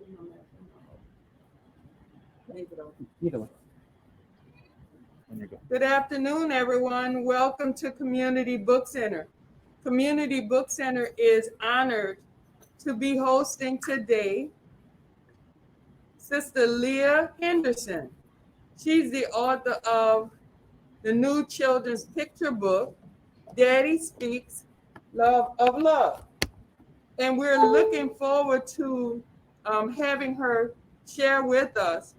Either way. There you go. Good afternoon, everyone. Welcome to Community Book Center. Community Book Center is honored to be hosting today Sister Leah Henderson. She's the author of the new children's picture book, Daddy Speaks, Love of Love. And we're looking forward to having her share with us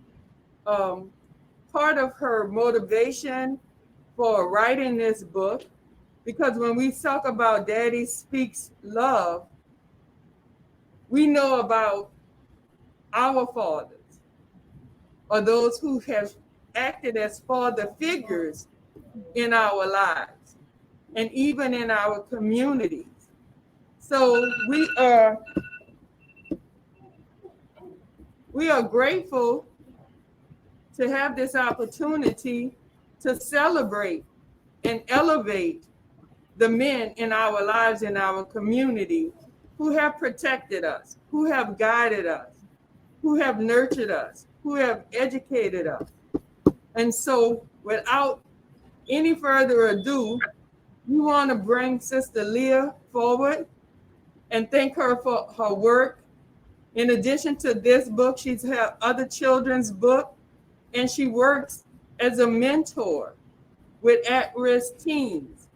part of her motivation for writing this book, because when we talk about Daddy Speaks Love, we know about our fathers, or those who have acted as father figures in our lives and even in our communities. So we are grateful to have this opportunity to celebrate and elevate the men in our lives, in our community, who have protected us, who have guided us, who have nurtured us, who have educated us. And so without any further ado, we want to bring Sister Leah forward and thank her for her work. In addition to this book, she's had other children's books, and she works as a mentor with at-risk teens.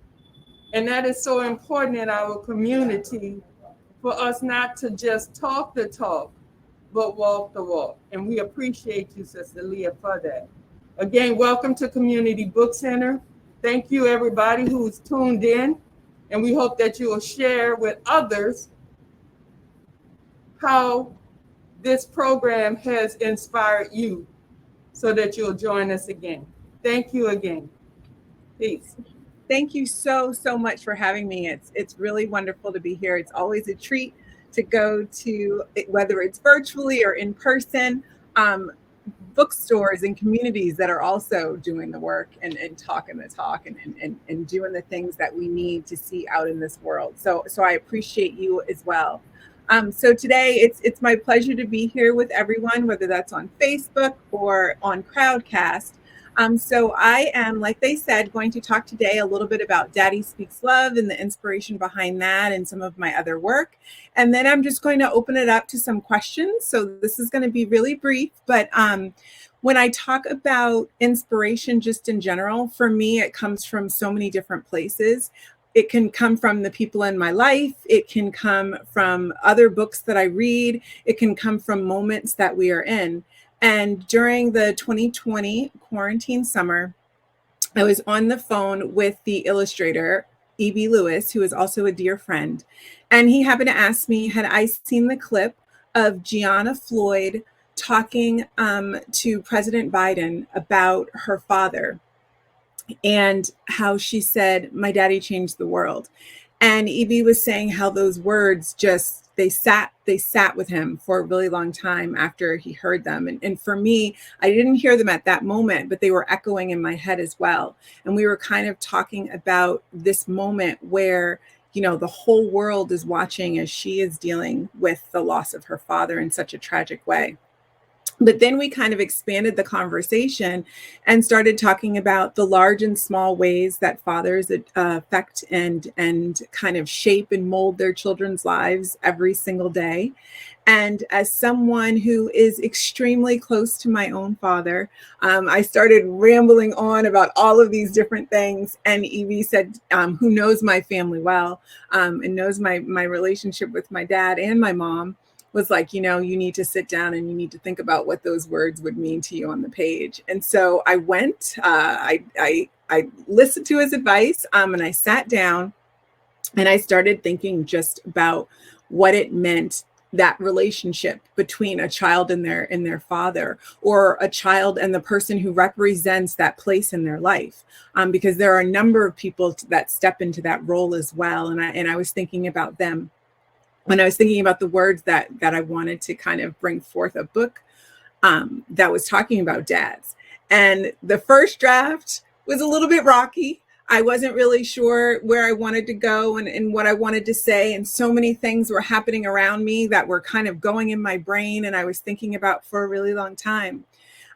And that is so important in our community for us not to just talk the talk, but walk the walk. And we appreciate you, Sister Leah, for that. Again, welcome to Community Book Center. Thank you, everybody who's tuned in. And we hope that you will share with others how this program has inspired you, so that you'll join us again. Thank you again. Peace. Thank you so much for having me. It's really wonderful to be here. It's always a treat to go to, whether it's virtually or in person, bookstores and communities that are also doing the work and talking the talk and doing the things that we need to see out in this world. So I appreciate you as well. So today it's my pleasure to be here with everyone, whether that's on Facebook or on Crowdcast. So I am, like they said, going to talk today a little bit about Daddy Speaks Love and the inspiration behind that and some of my other work. And then I'm just going to open it up to some questions. So this is going to be really brief, but when I talk about inspiration just in general, for me, it comes from so many different places. It can come from the people in my life. It can come from other books that I read. It can come from moments that we are in. And during the 2020 quarantine summer, I was on the phone with the illustrator, E.B. Lewis, who is also a dear friend. And he happened to ask me, had I seen the clip of Gianna Floyd talking to President Biden about her father, and how she said, "My daddy changed the world." And E.B. was saying how those words just, they sat with him for a really long time after he heard them. And for me, I didn't hear them at that moment, but they were echoing in my head as well. And we were kind of talking about this moment where, you know, the whole world is watching as she is dealing with the loss of her father in such a tragic way. But then we kind of expanded the conversation and started talking about the large and small ways that fathers affect and kind of shape and mold their children's lives every single day. And as someone who is extremely close to my own father, I started rambling on about all of these different things. And Evie said, who knows my family well and knows my relationship with my dad and my mom, was like, you know, you need to sit down and you need to think about what those words would mean to you on the page. And so I went, I listened to his advice, and I sat down and I started thinking just about what it meant, that relationship between a child and their father, or a child and the person who represents that place in their life. Because there are a number of people that step into that role as well. And I was thinking about them when I was thinking about the words that I wanted to kind of bring forth a book that was talking about dads. And the first draft was a little bit rocky. I wasn't really sure where I wanted to go and what I wanted to say. And so many things were happening around me that were kind of going in my brain and I was thinking about for a really long time.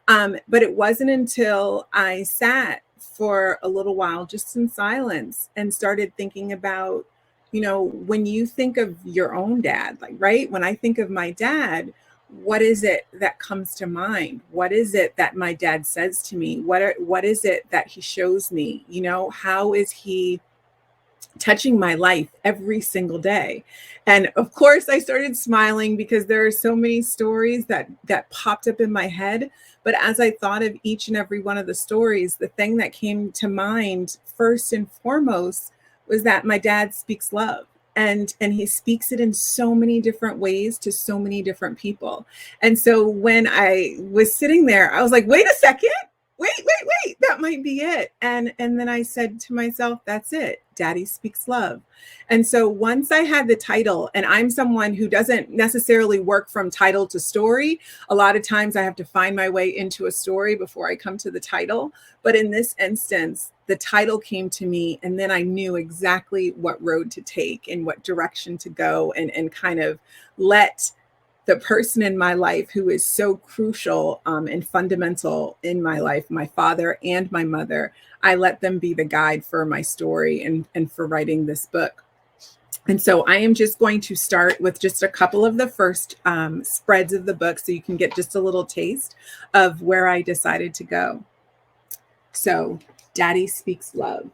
But it wasn't until I sat for a little while just in silence and started thinking about, when you think of your own dad, like, right? When I think of my dad, what is it that comes to mind? What is it that my dad says to me? What is it that he shows me? How is he touching my life every single day? And of course I started smiling because there are so many stories that popped up in my head. But as I thought of each and every one of the stories, the thing that came to mind first and foremost was that my dad speaks love. And he speaks it in so many different ways to so many different people. And so when I was sitting there, I was like, wait a second, wait, that might be it. And then I said to myself, that's it. Daddy speaks love. And so once I had the title, and I'm someone who doesn't necessarily work from title to story. A lot of times I have to find my way into a story before I come to the title. But in this instance, the title came to me, and then I knew exactly what road to take and what direction to go, and kind of let the person in my life who is so crucial and fundamental in my life, my father and my mother, I let them be the guide for my story and for writing this book. And so I am just going to start with just a couple of the first spreads of the book so you can get just a little taste of where I decided to go. So, Daddy Speaks Love.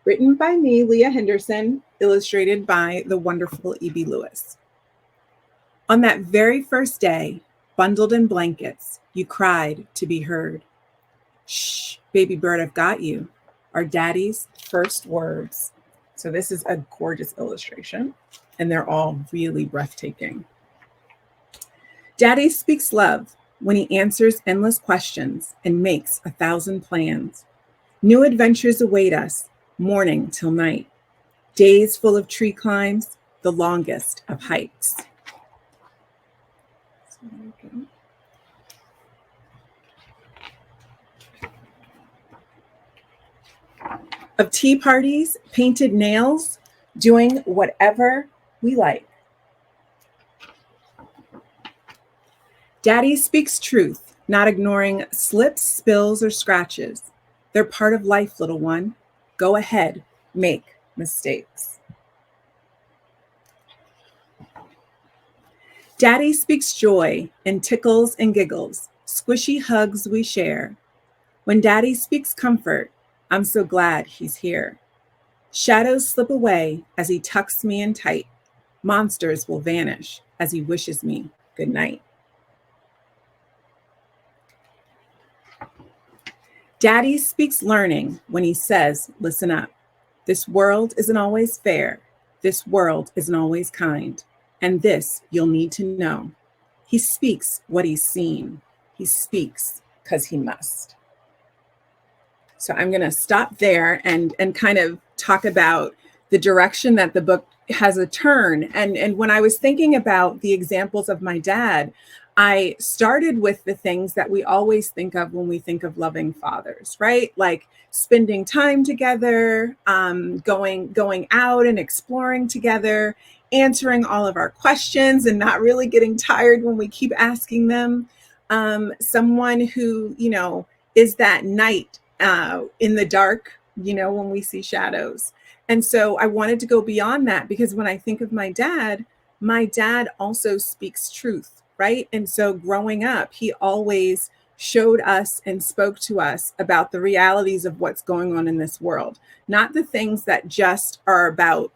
Written by me, Leah Henderson, illustrated by the wonderful E.B. Lewis. On that very first day, bundled in blankets, you cried to be heard. Shh, baby bird, I've got you, are Daddy's first words. So this is a gorgeous illustration, and they're all really breathtaking. Daddy speaks love when he answers endless questions and makes 1,000 plans. New adventures await us, morning till night. Days full of tree climbs, the longest of hikes. Of tea parties, painted nails, doing whatever we like. Daddy speaks truth, not ignoring slips, spills, or scratches. They're part of life, little one. Go ahead, make mistakes. Daddy speaks joy in tickles and giggles, squishy hugs we share. When Daddy speaks comfort, I'm so glad he's here. Shadows slip away as he tucks me in tight. Monsters will vanish as he wishes me good night. Daddy speaks learning when he says, listen up. This world isn't always fair. This world isn't always kind. And this you'll need to know. He speaks what he's seen. He speaks because he must. So I'm going to stop there and kind of talk about the direction that the book has a turn. And when I was thinking about the examples of my dad, I started with the things that we always think of when we think of loving fathers, right? Like spending time together, going out and exploring together, answering all of our questions and not really getting tired when we keep asking them. Someone who, is that knight in the dark, when we see shadows. And so I wanted to go beyond that because when I think of my dad also speaks truth, right? And so growing up, he always showed us and spoke to us about the realities of what's going on in this world, not the things that just are about,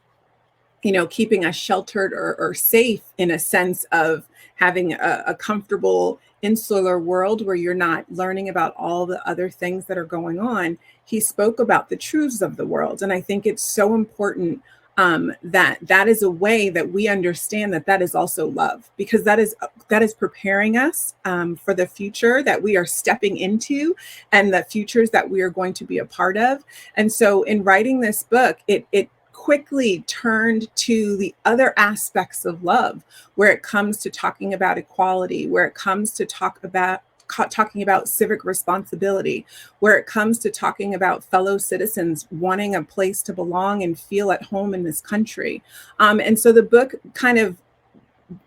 keeping us sheltered or safe in a sense of having a comfortable insular world where you're not learning about all the other things that are going on. He spoke about the truths of the world. And I think it's so important that is a way that we understand that is also love, because that is preparing us for the future that we are stepping into and the futures that we are going to be a part of. And so in writing this book, it quickly turned to the other aspects of love, where it comes to talking about equality, where it comes to talk about talking about civic responsibility, where it comes to talking about fellow citizens wanting a place to belong and feel at home in this country. And so the book kind of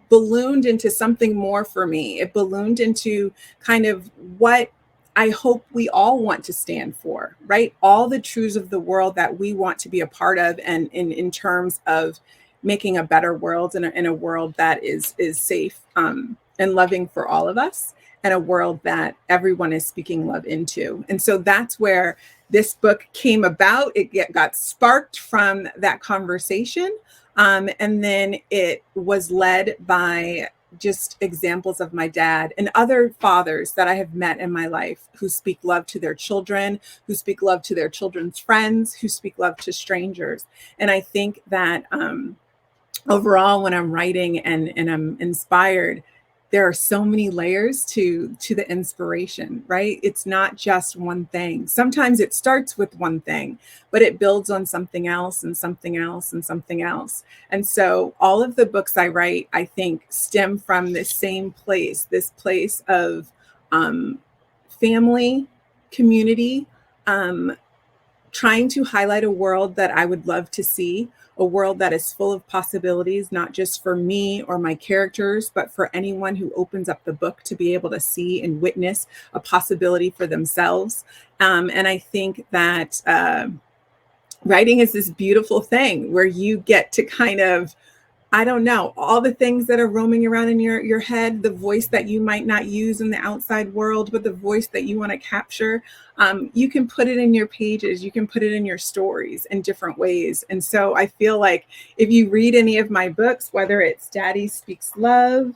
ballooned into something more for me. It ballooned into kind of what I hope we all want to stand for, right? All the truths of the world that we want to be a part of, and in terms of making a better world, and in a world that is safe and loving for all of us, and a world that everyone is speaking love into. And so that's where this book came about. It got sparked from that conversation. And then it was led by just examples of my dad and other fathers that I have met in my life who speak love to their children, who speak love to their children's friends, who speak love to strangers. And I think that overall, when I'm writing and I'm inspired, there are so many layers to the inspiration, right? It's not just one thing. Sometimes it starts with one thing, but it builds on something else and something else and something else. And so all of the books I write, I think, stem from this same place, this place of family, community, trying to highlight a world that I would love to see, a world that is full of possibilities, not just for me or my characters, but for anyone who opens up the book to be able to see and witness a possibility for themselves. And I think that writing is this beautiful thing where you get to kind of, I don't know, all the things that are roaming around in your head, the voice that you might not use in the outside world, but the voice that you want to capture, you can put it in your pages, you can put it in your stories in different ways. And so I feel like if you read any of my books, whether it's Daddy Speaks Love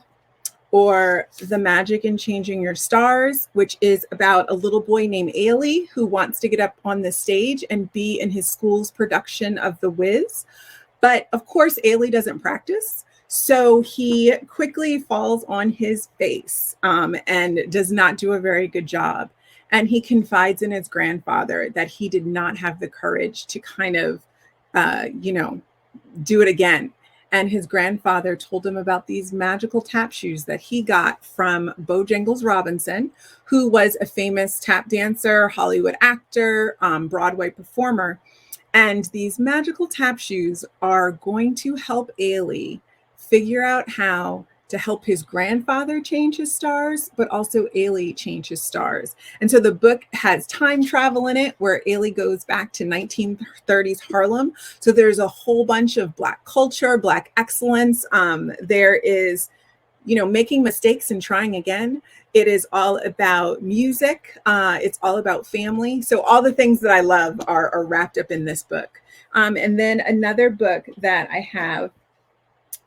or The Magic in Changing Your Stars, which is about a little boy named Ailey who wants to get up on the stage and be in his school's production of The Wiz. But of course, Ailey doesn't practice. So he quickly falls on his face and does not do a very good job. And he confides in his grandfather that he did not have the courage to kind of, do it again. And his grandfather told him about these magical tap shoes that he got from Bojangles Robinson, who was a famous tap dancer, Hollywood actor, Broadway performer. And these magical tap shoes are going to help Ailey figure out how to help his grandfather change his stars, but also Ailey change his stars. And so the book has time travel in it where Ailey goes back to 1930s Harlem. So there's a whole bunch of Black culture, Black excellence. There is, making mistakes and trying again. It is all about music. It's all about family. So all the things that I love are wrapped up in this book. And then another book that I have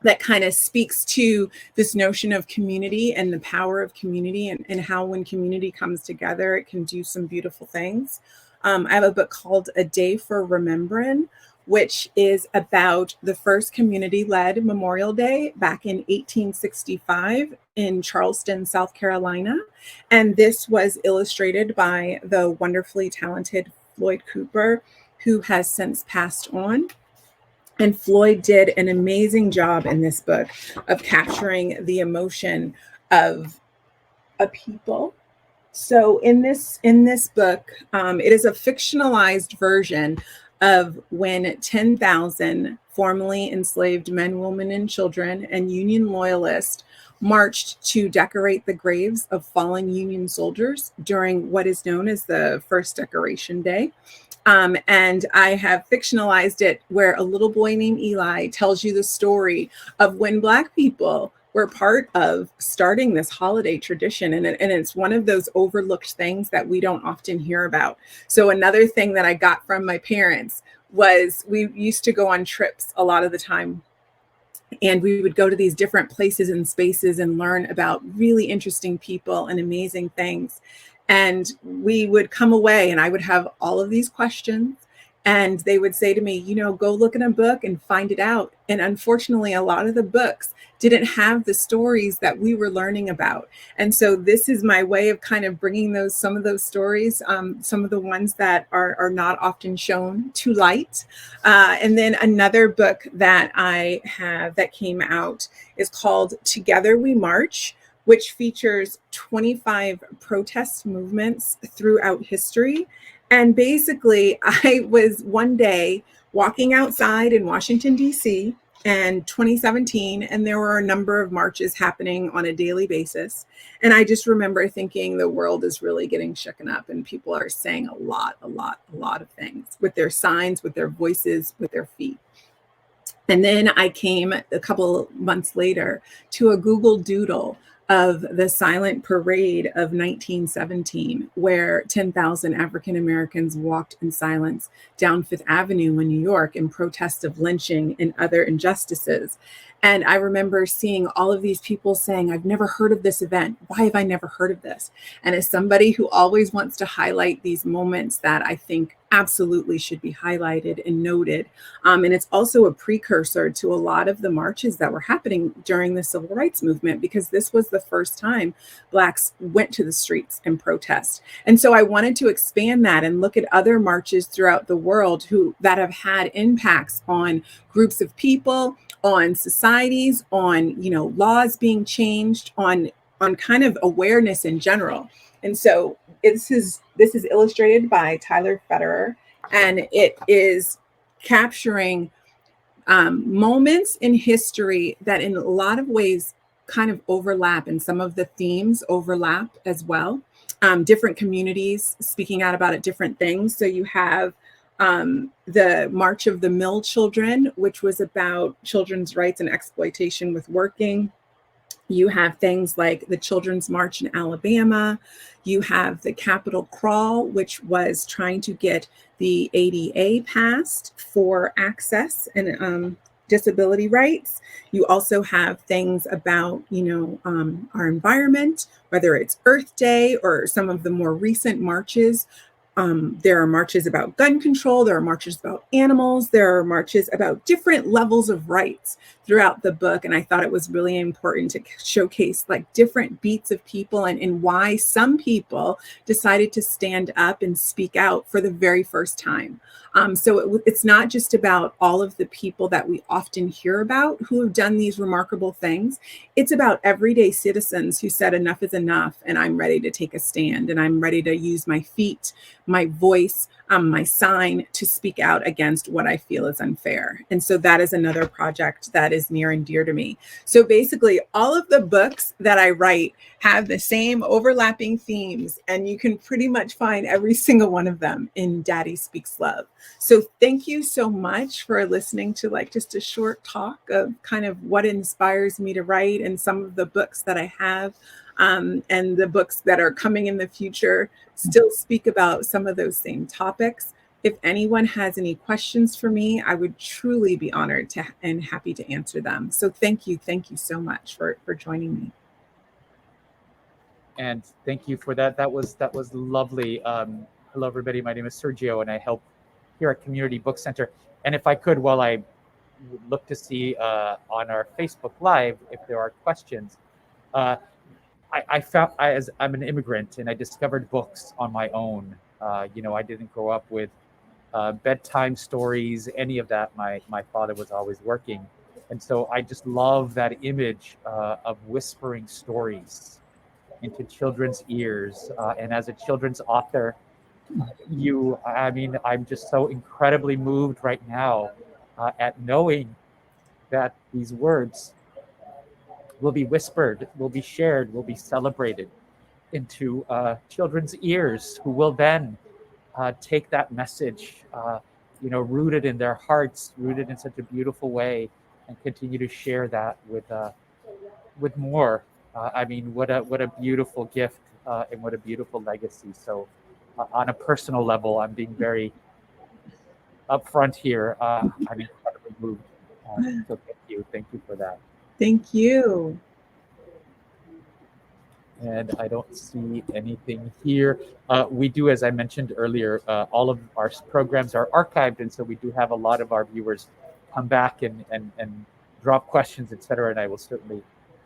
that kind of speaks to this notion of community and the power of community and how when community comes together, it can do some beautiful things. I have a book called A Day for Remembrance, which is about the first community-led Memorial Day back in 1865 in Charleston, South Carolina. And this was illustrated by the wonderfully talented Floyd Cooper, who has since passed on. And Floyd did an amazing job in this book of capturing the emotion of a people. So in this book, it is a fictionalized version of when 10,000 formerly enslaved men, women, and children and Union loyalists marched to decorate the graves of fallen Union soldiers during what is known as the First Decoration Day. And I have fictionalized it where a little boy named Eli tells you the story of when Black people were part of starting this holiday tradition. And it's one of those overlooked things that we don't often hear about. So another thing that I got from my parents was we used to go on trips a lot of the time. And we would go to these different places and spaces and learn about really interesting people and amazing things. And we would come away and I would have all of these questions. And they would say to me, go look in a book and find it out. And unfortunately, a lot of the books didn't have the stories that we were learning about. And so this is my way of kind of bringing some of those stories, some of the ones that are not often shown to light. And then another book that I have that came out is called Together We March, which features 25 protest movements throughout history. And basically, I was one day walking outside in Washington, D.C., and 2017, and there were a number of marches happening on a daily basis. And I just remember thinking the world is really getting shooken up, and people are saying a lot of things with their signs, with their voices, with their feet. And then I came a couple months later to a Google Doodle of the silent parade of 1917, where 10,000 African Americans walked in silence down Fifth Avenue in New York in protest of lynching and other injustices. And I remember seeing all of these people saying, I've never heard of this event. Why have I never heard of this? And as somebody who always wants to highlight these moments that I think absolutely should be highlighted and noted. And it's also a precursor to a lot of the marches that were happening during the Civil Rights Movement, because this was the first time Blacks went to the streets and protest. And so I wanted to expand that and look at other marches throughout the world that have had impacts on groups of people, on societies, on, laws being changed, on kind of awareness in general. And so this is illustrated by Tyler Federer, and it is capturing moments in history that in a lot of ways kind of overlap, and some of the themes overlap as well. Different communities speaking out about it, different things. So you have the March of the Mill Children, which was about children's rights and exploitation with working. You have things like the Children's March in Alabama. You have the Capitol Crawl, which was trying to get the ADA passed for access and disability rights. You also have things about, our environment, whether it's Earth Day or some of the more recent marches. There are marches about gun control. There are marches about animals. There are marches about different levels of rights throughout the book. And I thought it was really important to showcase like different beats of people and why some people decided to stand up and speak out for the very first time. So it's not just about all of the people that we often hear about who have done these remarkable things. It's about everyday citizens who said enough is enough, and I'm ready to take a stand, and I'm ready to use my feet, my voice, my sign to speak out against what I feel is unfair. And so that is another project that is near and dear to me. So basically, all of the books that I write have the same overlapping themes, and you can pretty much find every single one of them in Daddy Speaks Love. So thank you so much for listening to like just a short talk of kind of what inspires me to write and some of the books that I have. And the books that are coming in the future still speak about some of those same topics. If anyone has any questions for me, I would truly be honored and happy to answer them. So thank you so much for joining me. And thank you for that. That was lovely. Hello, everybody. My name is Sergio, and I help here at Community Book Center. And if I could, while I would look to see on our Facebook Live if there are questions. I'm an immigrant, and I discovered books on my own. I didn't grow up with bedtime stories, any of that. My father was always working. And so I just love that image of whispering stories into children's ears. And as a children's author, I'm just so incredibly moved right now at knowing that these words will be whispered, will be shared, will be celebrated into children's ears, who will then take that message, rooted in their hearts, rooted in such a beautiful way, and continue to share that with more. What a beautiful gift and what a beautiful legacy. So, on a personal level, I'm being very upfront here. I'm incredibly moved. So thank you for that. Thank you. And I don't see anything here. We do, as I mentioned earlier, all of our programs are archived, and so we do have a lot of our viewers come back and drop questions, etc. And I will certainly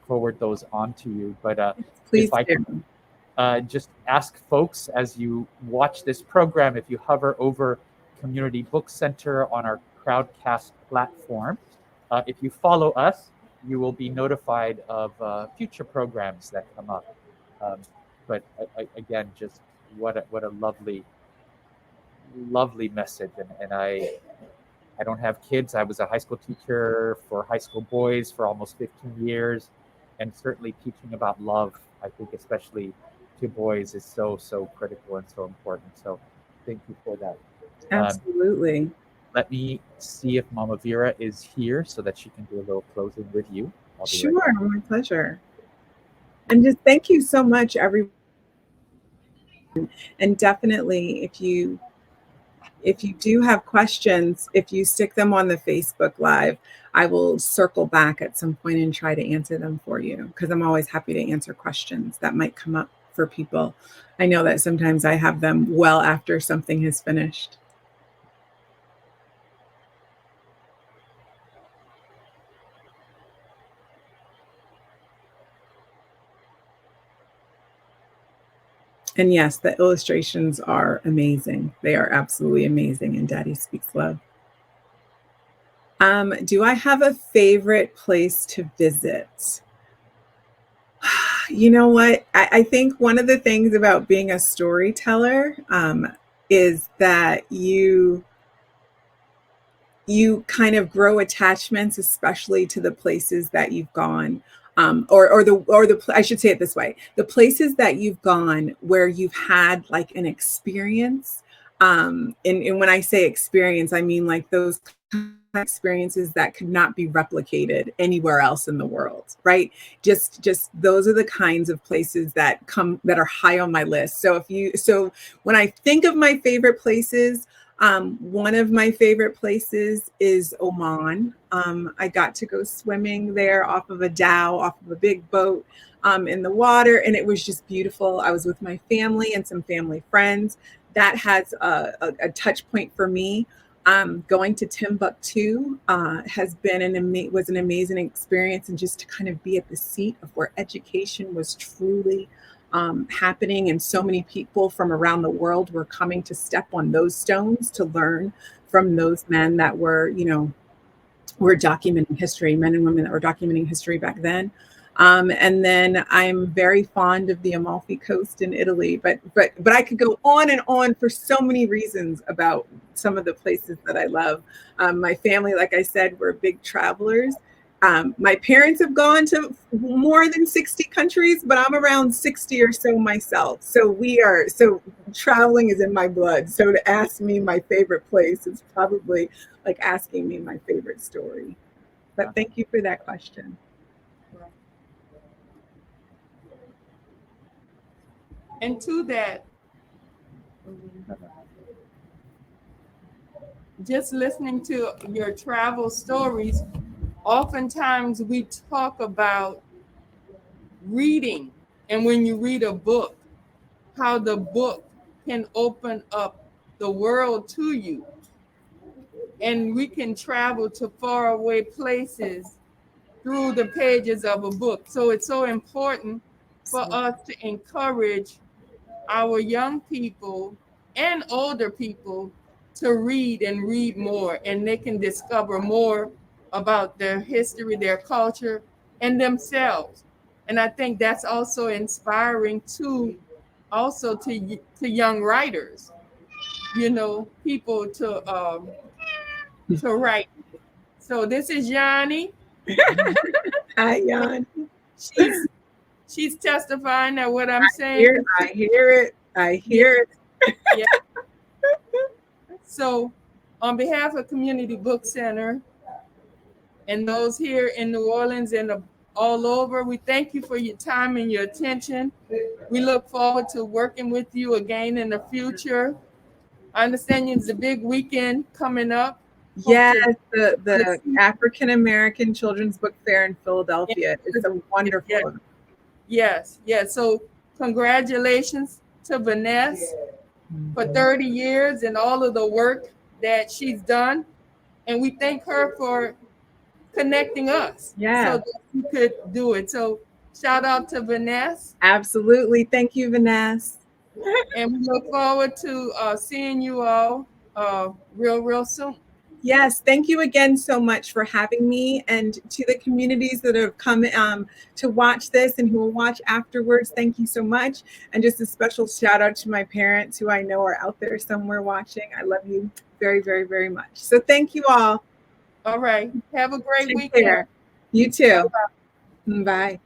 forward those on to you. But please if I can just ask folks, as you watch this program, if you hover over Community Book Center on our Crowdcast platform, if you follow us, you will be notified of future programs that come up. But again, just what a lovely message. And I don't have kids. I was a high school teacher for high school boys for almost 15 years, and certainly teaching about love, I think, especially to boys, is so critical and so important. So thank you for that. Absolutely. Let me see if Mama Vera is here so that she can do a little closing with you. Sure, my pleasure. And just thank you so much, everyone. And definitely, if you do have questions, if you stick them on the Facebook Live, I will circle back at some point and try to answer them for you, because I'm always happy to answer questions that might come up for people. I know that sometimes I have them well after something has finished. And yes, the illustrations are amazing. They are absolutely amazing in Daddy Speaks Love. Do I have a favorite place to visit? You know what? I think one of the things about being a storyteller is that you kind of grow attachments, especially to the places that you've gone. I should say it this way: the places that you've gone where you've had like an experience. And when I say experience, I mean like those experiences that could not be replicated anywhere else in the world, right? Just those are the kinds of places that are high on my list. So when I think of my favorite places, one of my favorite places is Oman. I got to go swimming there off of a dhow, off of a big boat in the water, and it was just beautiful. I was with my family and some family friends. That has a touch point for me. Going to Timbuktu has been was an amazing experience, and just to kind of be at the seat of where education was truly happening, and so many people from around the world were coming to step on those stones to learn from those men that were documenting history, men and women that were documenting history back then. And then I'm very fond of the Amalfi Coast in Italy, but I could go on and on for so many reasons about some of the places that I love. My family, like I said, we're big travelers. My parents have gone to more than 60 countries, but I'm around 60 or so myself. So traveling is in my blood. So to ask me my favorite place is probably like asking me my favorite story. But thank you for that question. And to that, just listening to your travel stories, oftentimes we talk about reading, and when you read a book, how the book can open up the world to you. And we can travel to faraway places through the pages of a book. So it's so important for us to encourage our young people and older people to read and read more, and they can discover more about their history, their culture, and themselves. And I think that's also inspiring to young writers, people to write. So this is Yanni. Hi, Yanni. She's testifying that what I'm saying. I hear it. Yeah. So on behalf of Community Book Center and those here in New Orleans and all over, we thank you for your time and your attention. We look forward to working with you again in the future. I understand there's a big weekend coming up. Yes, the African American Children's Book Fair in Philadelphia. It's a wonderful. Yes. So congratulations to Vanessa for 30 years and all of the work that she's done. And we thank her for connecting us so that we could do it. So shout out to Vanessa. Absolutely. Thank you, Vanessa. And we look forward to seeing you all real soon. Yes, thank you again so much for having me, and to the communities that have come to watch this and who will watch afterwards, thank you so much. And just a special shout out to my parents who I know are out there somewhere watching. I love you very, very, very much. So thank you all. All right. Have a great Take weekend. care. You too. Bye.